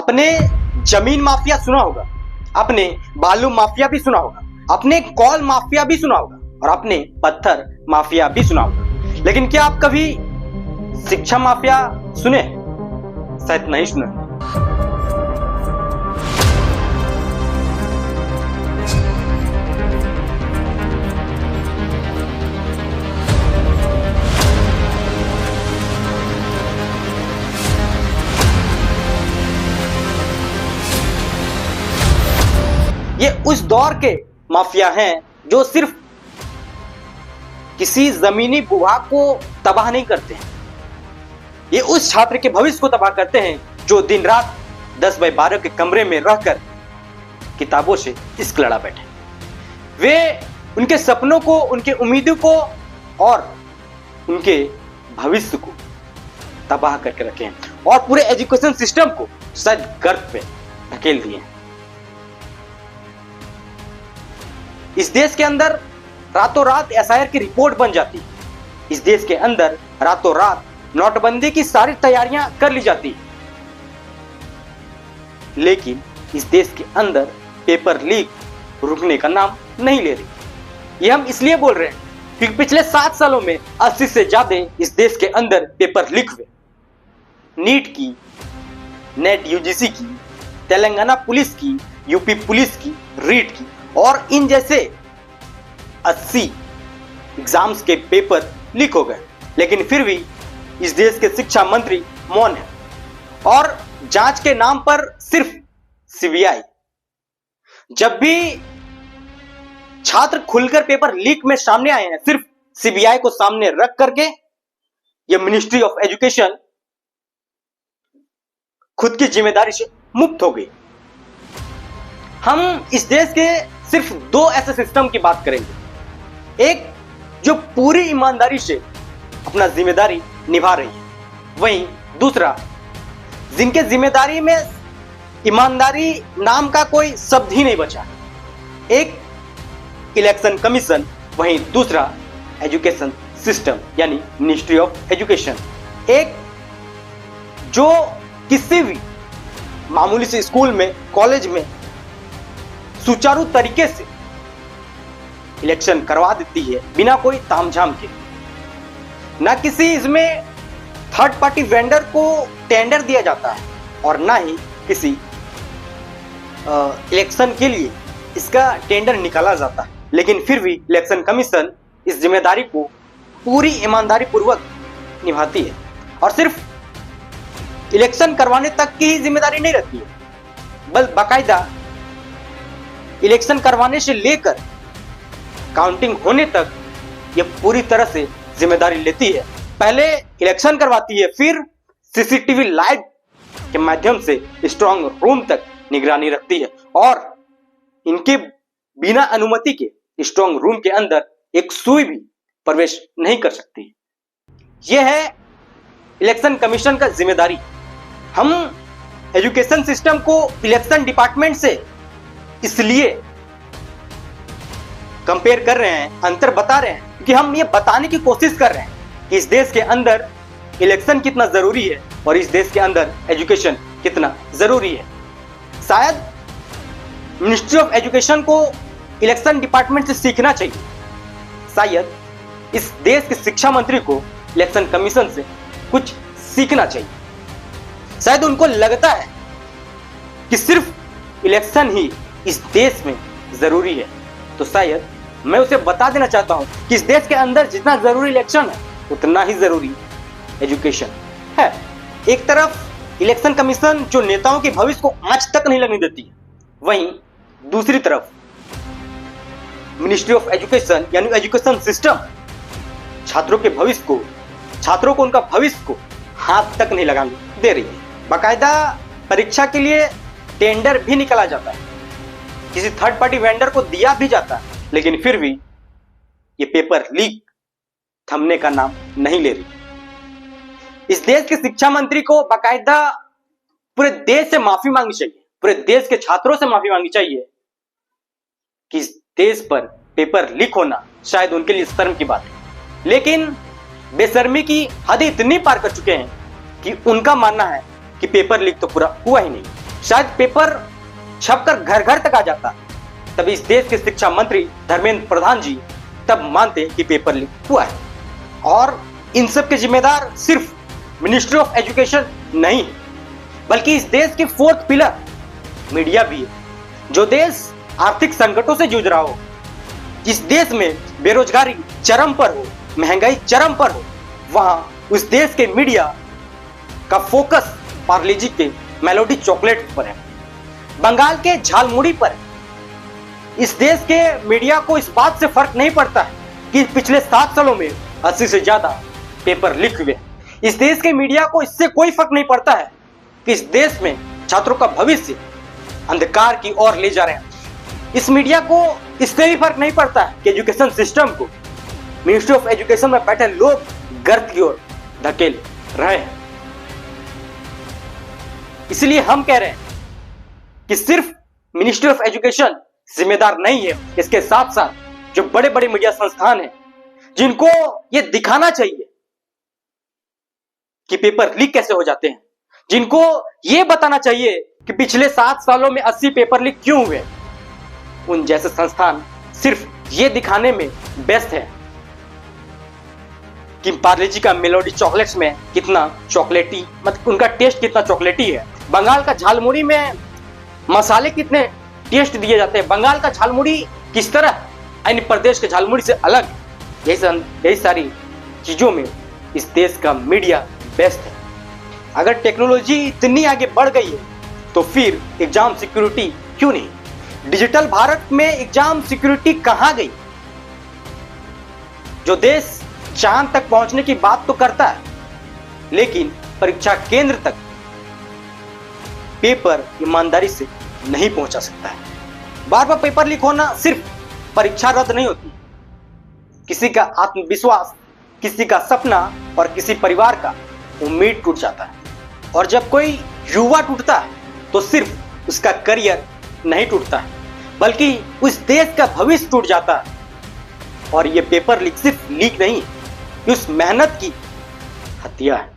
आपने जमीन माफिया सुना होगा, आपने बालू माफिया भी सुना होगा, आपने कॉल माफिया भी सुना होगा और आपने पत्थर माफिया भी सुना होगा, लेकिन क्या आप कभी शिक्षा माफिया सुने? शायद नहीं सुने। ये उस दौर के माफिया हैं जो सिर्फ किसी जमीनी भूभाग को तबाह नहीं करते हैं, ये उस छात्र के भविष्य को तबाह करते हैं जो दिन रात 10x12 के कमरे में रहकर किताबों से इश्क लड़ा बैठे। वे उनके सपनों को, उनके उम्मीदों को और उनके भविष्य को तबाह करके रखे हैं और पूरे एजुकेशन सिस्टम को शायद गर्त पे धकेल दिए हैं। इस देश के अंदर रातों रात एसआईआर की रिपोर्ट बन जाती है। इस देश के अंदर रातों रात नोटबंदी की सारी तैयारियां कर ली जाती है, लेकिन इस देश के अंदर पेपर लीक रुकने का नाम नहीं ले रही। ये हम इसलिए बोल रहे हैं क्योंकि पिछले 7 सालों में 80 से ज्यादा इस देश के अंदर पेपर लीक हुए। नीट की, नेट यूजीसी की, तेलंगाना पुलिस की, यूपी पुलिस की, रीट की और इन जैसे 80 एग्जाम्स के पेपर लीक हो गए, लेकिन फिर भी इस देश के शिक्षा मंत्री मौन है और जांच के नाम पर सिर्फ सीबीआई। जब भी छात्र खुलकर पेपर लीक में सामने आए हैं, सिर्फ सीबीआई को सामने रख करके यह मिनिस्ट्री ऑफ एजुकेशन खुद की जिम्मेदारी से मुक्त हो गई। हम इस देश के सिर्फ 2 ऐसे सिस्टम की बात करेंगे, एक जो पूरी ईमानदारी से अपना जिम्मेदारी निभा रही है, वहीं दूसरा जिनके जिम्मेदारी में ईमानदारी नाम का कोई शब्द ही नहीं बचा। एक इलेक्शन कमीशन, वहीं दूसरा एजुकेशन सिस्टम यानी मिनिस्ट्री ऑफ एजुकेशन। एक जो किसी भी मामूली से स्कूल में, कॉलेज में सुचारू तरीके से इलेक्शन करवा देती है बिना कोई तामझाम के। ना किसी इसमें थर्ड पार्टी वेंडर को टेंडर दिया जाता है और ना ही किसी इलेक्शन के लिए इसका टेंडर निकाला जाता है, लेकिन फिर भी इलेक्शन कमीशन इस जिम्मेदारी को पूरी ईमानदारी पूर्वक निभाती है और सिर्फ इलेक्शन करवाने तक की ही जिम्मेदारी नहीं रहती है, बल्कि बाकायदा इलेक्शन करवाने से लेकर काउंटिंग होने तक यह पूरी तरह से जिम्मेदारी लेती है। पहले इलेक्शन करवाती है, फिर सीसीटीवी लाइव के माध्यम से स्ट्रांग रूम तक निगरानी रखती है और इनके बिना अनुमति के स्ट्रांग रूम के अंदर एक सुई भी प्रवेश नहीं कर सकती। यह है इलेक्शन कमीशन का जिम्मेदारी। हम एजुकेशन सिस्टम को इलेक्शन डिपार्टमेंट से इसलिए कंपेयर कर रहे हैं, अंतर बता रहे हैं, क्योंकि हम ये बताने की कोशिश कर रहे हैं कि इस देश के अंदर इलेक्शन कितना जरूरी है और इस देश के अंदर एजुकेशन कितना जरूरी है। शायद मिनिस्ट्री ऑफ एजुकेशन को इलेक्शन डिपार्टमेंट से सीखना चाहिए। शायद इस देश के शिक्षा मंत्री को इलेक्शन कमीशन से कुछ सीखना चाहिए। शायद उनको लगता है कि सिर्फ इलेक्शन ही इस देश में जरूरी है, तो शायद मैं उसे बता देना चाहता हूं कि इस देश के अंदर जितना जरूरी इलेक्शन है उतना ही जरूरी एजुकेशन है। एक तरफ इलेक्शन कमीशन जो नेताओं के भविष्य को आंच तक नहीं लगने देती है, वहीं दूसरी तरफ मिनिस्ट्री ऑफ एजुकेशन यानी एजुकेशन सिस्टम छात्रों के भविष्य को, छात्रों को उनका भविष्य को हाथ तक नहीं लगाने दे रही है। बाकायदा परीक्षा के लिए टेंडर भी निकाला जाता है, किसी थर्ड पार्टी वेंडर को दिया भी जाता है, लेकिन फिर भी ये पेपर लीक थमने का नाम नहीं ले रही। इस देश के शिक्षा मंत्री को बाकायदा पूरे देश से माफी मांगनी चाहिए, पूरे देश के छात्रों से माफी मांगनी चाहिए कि इस देश पर पेपर लीक होना शायद उनके लिए शर्म की बात है, लेकिन बेशर्मी की हद इतनी पार कर चुके हैं कि उनका मानना है कि पेपर लीक तो पूरा हुआ ही नहीं, शायद पेपर छपकर घर घर तक आ जाता, तभी इस देश के शिक्षा मंत्री धर्मेंद्र प्रधान जी तब मानते कि पेपर लीक हुआ है। और इन सब के जिम्मेदार सिर्फ मिनिस्ट्री ऑफ एजुकेशन नहीं, बल्कि इस देश के फोर्थ पिलर मीडिया भी है। जो देश आर्थिक संकटों से जूझ रहा हो, जिस देश में बेरोजगारी चरम पर हो, महंगाई चरम पर हो, वहां उस देश के मीडिया का फोकस पार्ले जी के मेलोडी चॉकलेट पर है, बंगाल के झालमुड़ी पर है। इस देश के मीडिया को इस बात से फर्क नहीं पड़ता है कि पिछले 7 सालों में 80 से ज्यादा पेपर लीक हुए। इस देश के मीडिया को इससे कोई फर्क नहीं पड़ता है कि इस देश में छात्रों का भविष्य अंधकार की ओर ले जा रहे हैं। इस मीडिया को इससे भी फर्क नहीं पड़ता है कि एजुकेशन सिस्टम को मिनिस्ट्री ऑफ एजुकेशन में बैठे लोग गर्त की ओर धकेल रहे हैं। इसलिए हम कह रहे हैं कि सिर्फ मिनिस्ट्री ऑफ एजुकेशन जिम्मेदार नहीं है, इसके साथ साथ जो बड़े बड़े मीडिया संस्थान हैं, जिनको यह दिखाना चाहिए कि पेपर लीक कैसे हो जाते हैं, जिनको यह बताना चाहिए कि पिछले 7 सालों में 80 पेपर लीक क्यों हुए, उन जैसे संस्थान सिर्फ ये दिखाने में व्यस्त है कि पार्ले जी का मेलोडी चॉकलेट्स में कितना चॉकलेटी, मतलब उनका टेस्ट कितना चॉकलेटी है। बंगाल का झालमुड़ी में मसाले कितने टेस्ट दिए जाते हैं, बंगाल का झालमुड़ी किस तरह अन्य प्रदेश के झालमुड़ी से अलग, यही सारी चीजों में इस देश का मीडिया व्यस्त है। अगर टेक्नोलॉजी इतनी आगे बढ़ गई है तो फिर एग्जाम सिक्योरिटी क्यों नहीं? डिजिटल भारत में एग्जाम सिक्योरिटी कहां गई? जो देश चांद तक पहुंचने की बात तो करता है, लेकिन परीक्षा केंद्र तक पेपर ईमानदारी से नहीं पहुंचा सकता है। बार बार पेपर लीक होना सिर्फ परीक्षा रद्द नहीं होती, किसी का आत्मविश्वास, किसी का सपना और किसी परिवार का उम्मीद टूट जाता है। और जब कोई युवा टूटता है तो सिर्फ उसका करियर नहीं टूटता है, बल्कि उस देश का भविष्य टूट जाता है। और ये पेपर लीक सिर्फ लीक नहीं है, उस मेहनत की हत्या है।